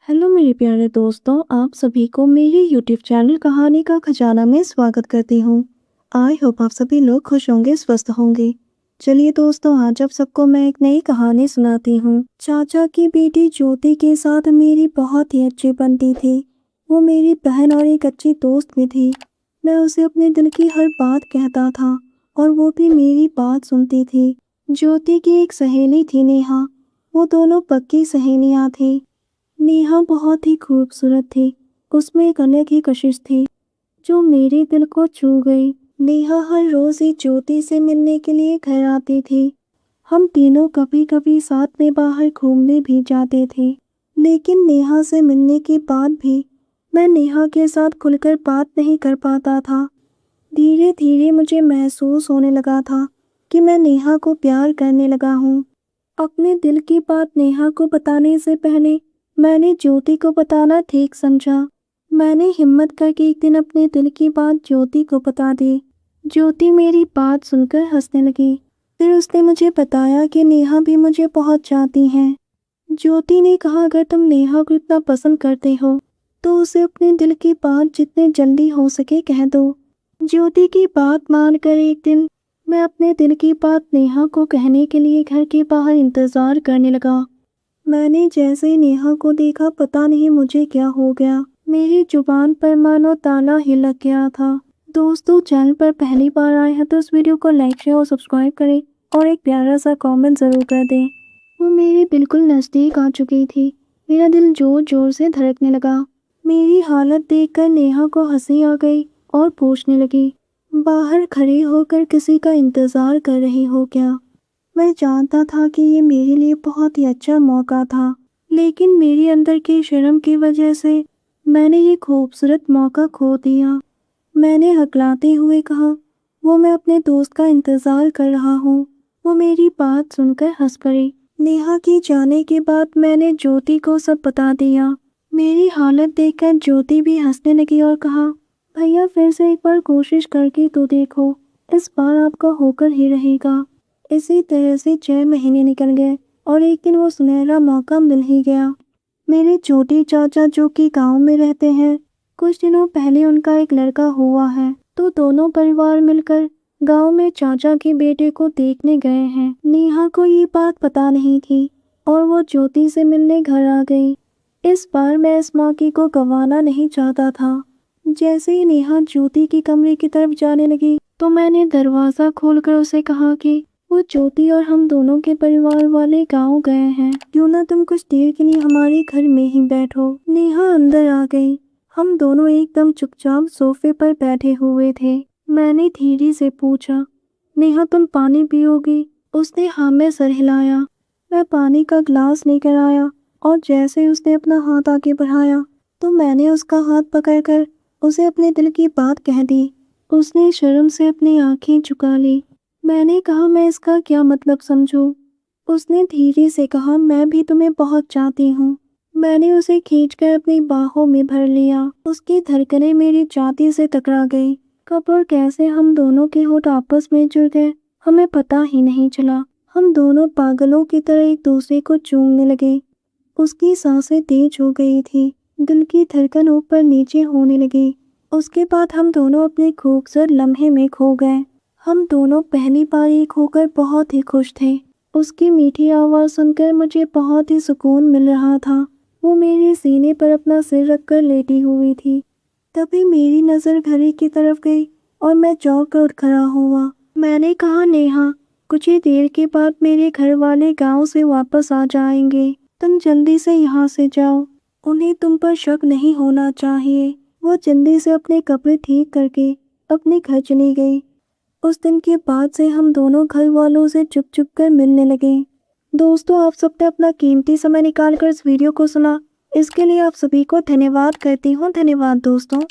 Hello मेरे प्यारे दोस्तों, आप सभी को मेरे यूट्यूब चैनल कहानी का खजाना में स्वागत करती हूँ। आई होप आप सभी लोग खुश होंगे, स्वस्थ होंगे। चलिए दोस्तों, आज आप सबको मैं एक नई कहानी सुनाती हूँ। चाचा की बेटी ज्योति के साथ मेरी बहुत ही अच्छी बनती थी। वो मेरी बहन और एक अच्छी दोस्त भी थी। मैं उसे अपने दिल की हर बात कहता था और वो भी मेरी बात सुनती थी। ज्योति की एक सहेली थी नेहा। वो दोनों पक्की सहेलियाँ थी। नेहा बहुत ही खूबसूरत थी। उसमें एक अलग ही कशिश थी जो मेरे दिल को छू गई। नेहा हर रोज ही ज्योति से मिलने के लिए घर आती थी। हम तीनों कभी कभी साथ में बाहर घूमने भी जाते थे। लेकिन नेहा से मिलने के बाद भी मैं नेहा के साथ खुलकर बात नहीं कर पाता था। धीरे धीरे मुझे महसूस होने लगा था कि मैं नेहा को प्यार करने लगा हूँ। अपने दिल की बात नेहा को बताने से पहले मैंने ज्योति को बताना ठीक समझा। मैंने हिम्मत करके एक दिन अपने दिल की बात ज्योति को बता दी। ज्योति मेरी बात सुनकर हंसने लगी। फिर उसने मुझे बताया कि नेहा भी मुझे बहुत चाहती है। ज्योति ने कहा, अगर तुम नेहा को इतना पसंद करते हो तो उसे अपने दिल की बात जितने जल्दी हो सके कह दो। ज्योति की बात मानकर एक दिन मैं अपने दिल की बात नेहा को कहने के लिए घर के बाहर इंतजार करने लगा। मैंने जैसे ही नेहा को देखा, पता नहीं मुझे क्या हो गया, मेरी जुबान पर मानो ताला ही लग गया था। दोस्तों, चैनल पर पहली बार आए हैं तो इस वीडियो को लाइक शेयर और सब्सक्राइब करें और एक प्यारा सा कमेंट ज़रूर कर दें। वो मेरे बिल्कुल नज़दीक आ चुकी थी। मेरा दिल जोर जोर से धड़कने लगा। मेरी हालत देखकर नेहा को हंसी आ गई और पूछने लगी, बाहर खड़े होकर किसी का इंतज़ार कर रही हो क्या? मैं जानता था कि ये मेरे लिए बहुत ही अच्छा मौका था, लेकिन मेरे अंदर की शर्म की वजह से मैंने ये खूबसूरत मौका खो दिया। मैंने हकलाते हुए कहा, वो मैं अपने दोस्त का इंतज़ार कर रहा हूँ। वो मेरी बात सुनकर हंस पड़ी। नेहा के जाने के बाद मैंने ज्योति को सब बता दिया। मेरी हालत देखकर ज्योति भी हंसने लगी और कहा, भैया फिर से एक बार कोशिश करके तो देखो, इस बार आपका होकर ही रहेगा। इसी तरह से 6 महीने निकल गए और एक दिन वो सुनहरा मौका मिल ही गया। मेरे छोटे चाचा जो कि गांव में रहते हैं, कुछ दिनों पहले उनका एक लड़का हुआ है, तो दोनों परिवार मिलकर गांव में चाचा के बेटे को देखने गए हैं। नेहा को ये बात पता नहीं थी और वो ज्योति से मिलने घर आ गई। इस बार मैं इस मौके को गंवाना नहीं चाहता था। जैसे ही नेहा ज्योति के कमरे की तरफ जाने लगी तो मैंने दरवाज़ा खोलकर उसे कहा कि वो ज्योति और हम दोनों के परिवार वाले गांव गए हैं, क्यों ना तुम कुछ देर के लिए हमारे घर में ही बैठो। नेहा अंदर आ गई। हम दोनों एकदम चुपचाप सोफे पर बैठे हुए थे। मैंने धीरे से पूछा, नेहा तुम पानी पियोगी? उसने हाँ में सर हिलाया। मैं पानी का ग्लास लेकर आया और जैसे उसने अपना हाथ आगे बढ़ाया तो मैंने उसका हाथ पकड़कर उसे अपने दिल की बात कह दी। उसने शर्म से अपनी आंखें झुका ली। मैंने कहा, मैं इसका क्या मतलब समझूं? उसने धीरे से कहा, मैं भी तुम्हें बहुत चाहती हूँ। मैंने उसे खींचकर अपनी बाहों में भर लिया। उसकी धड़कनें मेरी छाती से टकरा गई। कब और कैसे हम दोनों के होंठ आपस में जुड़ गए, हमें पता ही नहीं चला। हम दोनों पागलों की तरह एक दूसरे को चूमने लगे। उसकी सांसें तेज हो गई थी। दिल की धड़कन ऊपर नीचे होने लगी। उसके बाद हम दोनों अपने खूबसूरत लम्हे में खो गए। हम दोनों पहली बार एक होकर बहुत ही खुश थे। उसकी मीठी आवाज़ सुनकर मुझे बहुत ही सुकून मिल रहा था। वो मेरे सीने पर अपना सिर रखकर लेटी हुई थी। तभी मेरी नज़र घड़ी की तरफ गई और मैं चौंक कर उठ खड़ा हुआ। मैंने कहा, नेहा, कुछ ही देर के बाद मेरे घर वाले गांव से वापस आ जाएंगे। तुम जल्दी से यहाँ से जाओ। उन्हें तुम पर शक नहीं होना चाहिए। वो जल्दी से अपने कपड़े ठीक करके अपने घर चली गई। उस दिन के बाद से हम दोनों घर वालों से चुप चुप कर मिलने लगे। दोस्तों, आप सबने अपना कीमती समय निकाल कर इस वीडियो को सुना, इसके लिए आप सभी को धन्यवाद करती हूँ। धन्यवाद दोस्तों।